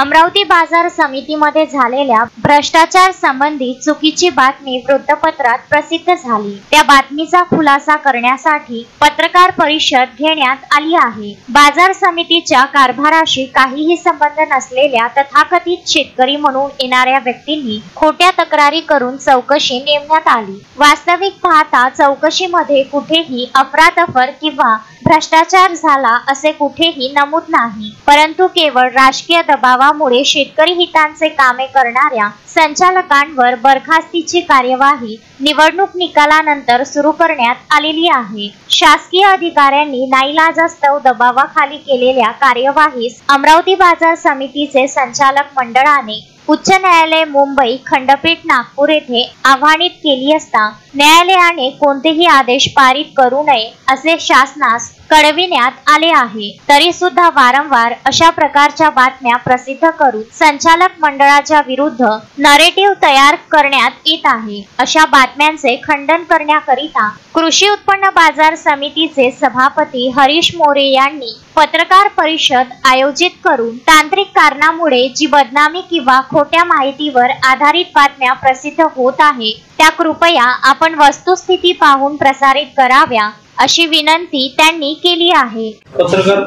अमरावती बाजार समितीमध्ये झालेल्या भ्रष्टाचार संबंधी चुकीची बातमी वृत्तपत्रात प्रसिद्ध झाली। त्या बातमीचा खुलासा करण्यासाठी पत्रकार परिषद घेण्यात आली आहे। बाजार समितीच्या कारभाराशी काहीही संबंध नसलेल्या तथाकथित शेतकरी म्हणून येणाऱ्या व्यक्तींनी खोट्या तक्रारी करून चौकशी नेमण्यात आली। वास्तविक पाहता चौकशीमध्ये कुठेही अफरातफर किंवा भ्रष्टाचार झाला असे कुठेही नमूद नाही, परंतु केवळ राजकीय दबावामुळे शेतकरी हितांचे कामे करणाऱ्या संचालकांवर बरखास्तीची कार्यवाही निवडणूक निकालानंतर सुरू करण्यात आलेली आहे। शासकीय अधिकाऱ्यांनी नाईलाजास्तव दबावाखाली केलेल्या कार्यवाहीस अमरावती बाजार समितीचे संचालक मंडळाने उच्च न्यायालय मुंबई खंडपीठ नागपूर येथे आव्हानित केली असता न्यायालयाने कोणतेही आदेश पारित करू नये असे शासनास कळविण्यात आले आहे। तरी सुद्धा वारंवार अशा प्रकारच्या बातम्या प्रसिद्ध करून संचालक मंडळाच्या विरुद्ध नरेटिव्ह तयार करण्यात येत आहे। अशा बातम्यांचे खंडन करण्याकरिता कृषी उत्पन्न बाजार समितीचे सभापती हरीश मोरे यांनी पत्रकार परिषद आयोजित करून तांत्रिक कारणामुळे जी बदनामी किंवा खोट्या माहितीवर आधारित बातम्या प्रसिद्ध होत आहे त्या कृपया आपण वस्तुस्थिती पाहून प्रसारित कराव्या अशी विनंती त्यांनी केली आहे। पत्रकार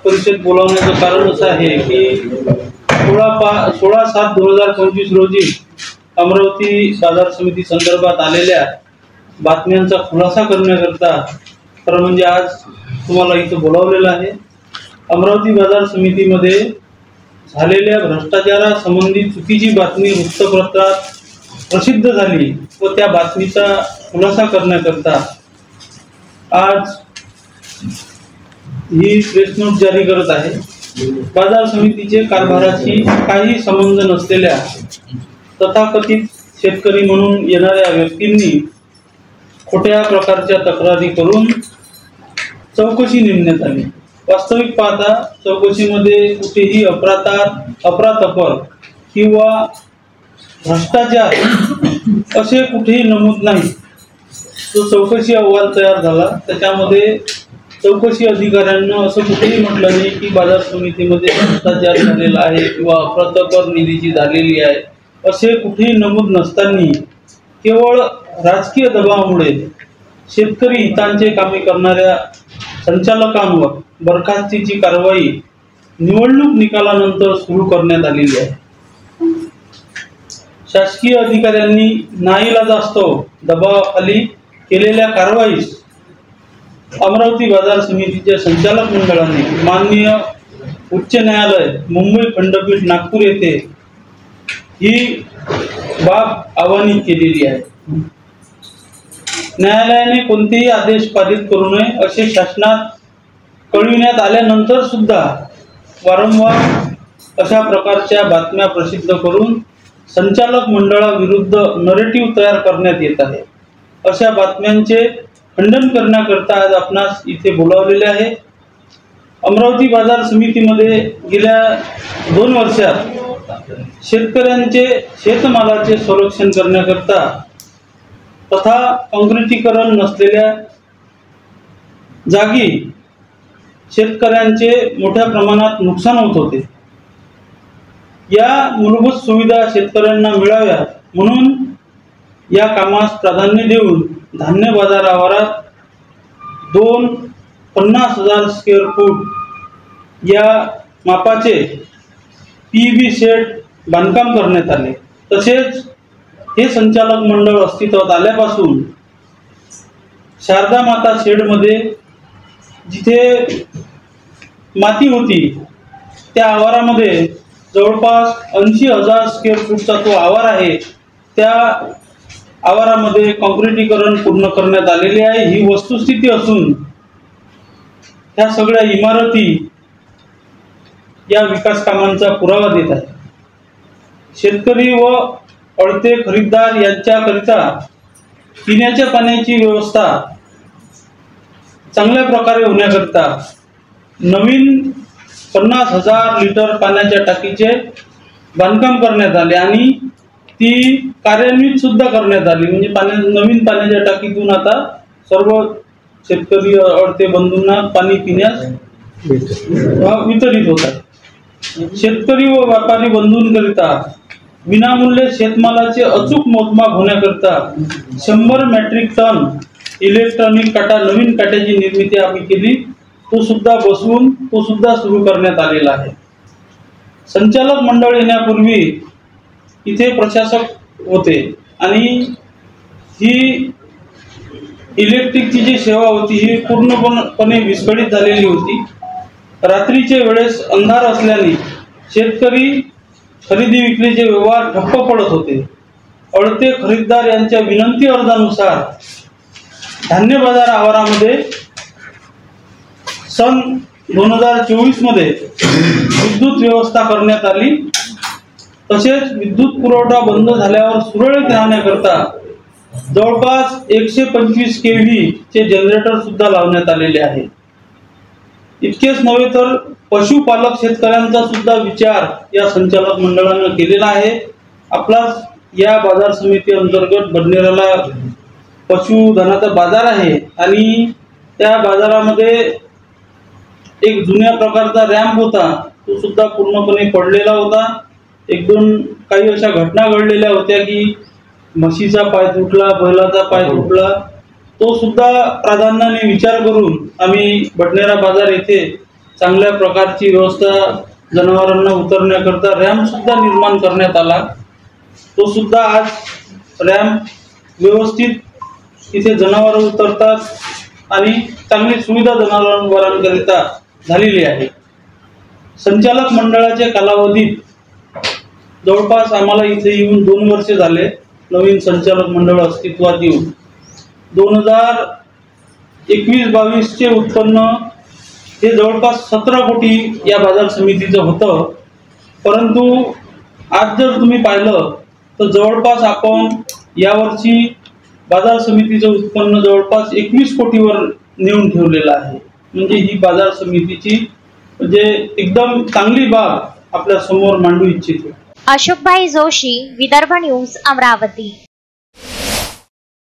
परिषद बोलावण्याचं कारण असं आहे की 16/7/2025 रोजी अमरावती बाजार समिती संदर्भात आलेल्या बातम्यांचा खुलासा करण्याकरता खरं म्हणजे आज तुम्हाला इथं बोलावलेलं आहे। अमरावती बाजार समितीमध्ये झालेल्या भ्रष्टाचारासंबंधी चुकीची बातमी वृत्तपत्रात प्रसिद्ध झाली व त्या बातमीचा खुलासा करण्याकरता आज ही प्रेस नोट जारी करत आहे। बाजार समितीचे कारभाराशी काही संबंध नसलेल्या तथाकथित शेतकरी म्हणून येणाऱ्या व्यक्तींनी खोट्या प्रकारच्या तक्रारी करून चौकशी नेमण्यात आली। वास्तविक पाहता चौकशीमध्ये कुठेही अफरातफर किंवा भ्रष्टाचार असे कुठेही नमूद नाही। जो चौकशी अहवाल तयार झाला त्याच्यामध्ये चौकशी अधिकाऱ्यांना असं कुठेही म्हटलं नाही की बाजार समितीमध्ये भ्रष्टाचार झालेला आहे किंवा अफरातफर निधीची झालेली आहे, असे कुठेही नमूद नसताना केवळ राजकीय दबावामुळे शेतकरी हितांचे कामे करणाऱ्या संचालकांवर बरखास्तीची कारवाई निवडणूक निकालानंतर सुरू करण्यात आलेली आहे। शासकीय अधिकाऱ्यांनी नाईलाजास्तव दबावाखाली केलेल्या कारवाईस अमरावती बाजार समितीच्या संचालक मंडळाने माननीय उच्च न्यायालय मुंबई खंडपीठ नागपूर येथे ही बाब आव्हानित केलेली आहे। न्यायालयाने कोणतेही आदेश पारित करू नये असे शासनात कळविण्यात आल्यानंतर सुद्धा वारंवार अशा प्रकारच्या बातम्या प्रसिद्ध करून संचालक मंडळाविरुद्ध नरेटिव्ह तयार करण्यात येत आहे। अशा बातम्यांचे खंडन करण्याकरता आज आपणास इथे बोलावलेले आहे। अमरावती बाजार समितीमध्ये गेल्या 2 वर्षात शेतकऱ्यांचे शेतमालाचे संरक्षण करण्याकरता तथा काँक्रिटीकरण नसलेल्या जागी शेतकऱ्यांचे मोठ्या प्रमाणात नुकसान होत होते। या मूलभूत सुविधा शेतकऱ्यांना मिळाव्या म्हणून या कामास प्राधान्य देऊन धान्य बाजार आवारात 50,000 स्क्वेअर फूट या मापाचे पीबी शेड बांधकाम करण्यात आले। तसेच हे संचालक मंडळ अस्तित्वात आल्यापासून शारदा माता शेडमध्ये जिथे माती होती त्या आवारामध्ये जवळपास 80,000 स्क्वेअर फूटचा तो आवार आहे, त्या आवारामध्ये काँक्रिटीकरण पूर्ण करण्यात आलेले आहे। ही वस्तुस्थिती असून ह्या सगळ्या इमारती या विकास कामांचा पुरावा देत आहेत। शेतकरी व अडते खरीददार यांच्याकरिता पिण्याच्या पाण्याची व्यवस्था चांगल्या प्रकारे होण्याकरता नवीन 50,000 लिटर पाण्याच्या टाकीचे बांधकाम करण्यात आले आणि ती कार्यान्वित सुद्धा करण्यात आली। म्हणजे नवीन पाण्याच्या टाकीतून आता सर्व शेतकरी अडते बंधूंना पाणी पिण्यास वितरित होत आहे। शेतकरी व व्यापारी बंधूंकरिता विनामूल्य शेतमालाचे अचूक मोजमाप होण्याकरिता 100 मेट्रिक टन इलेक्ट्रॉनिक काटा, नवीन काट्याची निर्मिती आम्ही केली. तो सुद्धा बसवून तो सुद्धा सुरू करण्यात आलेला आहे. संचालक मंडळ येण्यापूर्वी इथे प्रशासक होते आणि ही इलेक्ट्रिकची जी सेवा होती ही पूर्णपणे विस्कळीत झालेली होती. रात्रीच्या वेळेस अंधार असल्याने शेतकरी खरेदी विक्रीचे व्यवहार ठप्प पडत होते. अडते खरीददार यांच्या विनंती अर्जानुसार धान्य बाजार आवारामध्ये सन 2024 मध्ये विद्युत व्यवस्था करण्यात आली. तसेच विद्युत पुरवठा बंद झाल्यावर सुरळीत राहण्याकरता जवळपास 125 kV चे जनरेटर सुद्धा लावण्यात आलेले आहे. इतकेच नव्हे तर पशुपालक शेतकऱ्यांचा सुद्धा विचार या संचालक मंडळानं केलेला आहे. आपला या बाजार समिती अंतर्गत बडनेराला पशुधनाचा बाजार आहे आणि त्या बाजारामध्ये एक जुन्या प्रकारचा रॅम्प होता, तो सुद्धा पूर्णपणे पडलेला होता. एक दोन काही अशा घटना घडलेल्या होत्या की म्हशीचा पाय तुटला, बैलाचा पाय तुटला. तो सुद्धा प्राधान्याने विचार करून आम्ही बडनेरा बाजार येथे चांगल्या प्रकारची व्यवस्था जनावरांना उतरण्याकरता रॅम्प सुद्धा निर्माण करण्यात आला. तो सुद्धा आज रॅम्प व्यवस्थित इथे जनावर उतरतात आणि चांगली सुविधा जनावरांकरिता झालेली आहे. संचालक मंडळाच्या कालावधीत जवळपास आम्हाला इथे येऊन 2 वर्ष झाले. नवीन संचालक मंडळ अस्तित्वात येऊन 2021-22 चे उत्पन्न हे जवळपास 17 कोटी या बाजार समितीचं होतं. परंतु आज जर तुम्ही पाहिलं तर जवळपास आपण यावर्षी बाजार समितीचं उत्पन्न जवळपास 21 कोटीवर नेऊन ठेवलेलं आहे. म्हणजे ही बाजार समितीची म्हणजे एकदम चांगली बाब आपल्या समोर मांडू इच्छितो. अशोकभाई जोशी, विदर्भ न्यूज, अमरावती.